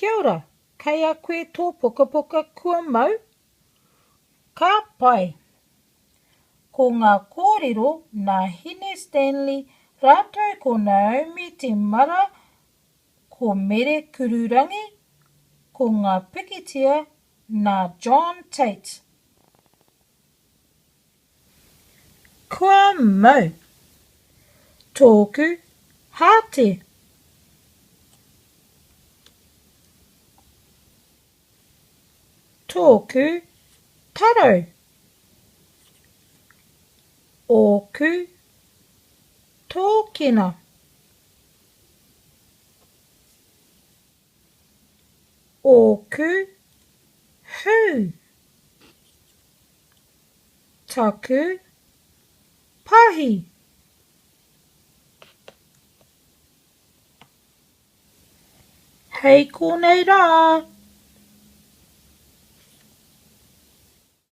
Kia ora, kei a koe tō pukapuka Kua Mau? Ka pai. Ko ngā kōrero nā Hine Stanley rātou ko Naomi te mara ko mere kururangi, ko ngā pikitia nā John Tate. Kua Mau. Tōku hāte. Tōku taro. Ōku tōkina. Ōku hū. Taku pahi. Hei konei rā.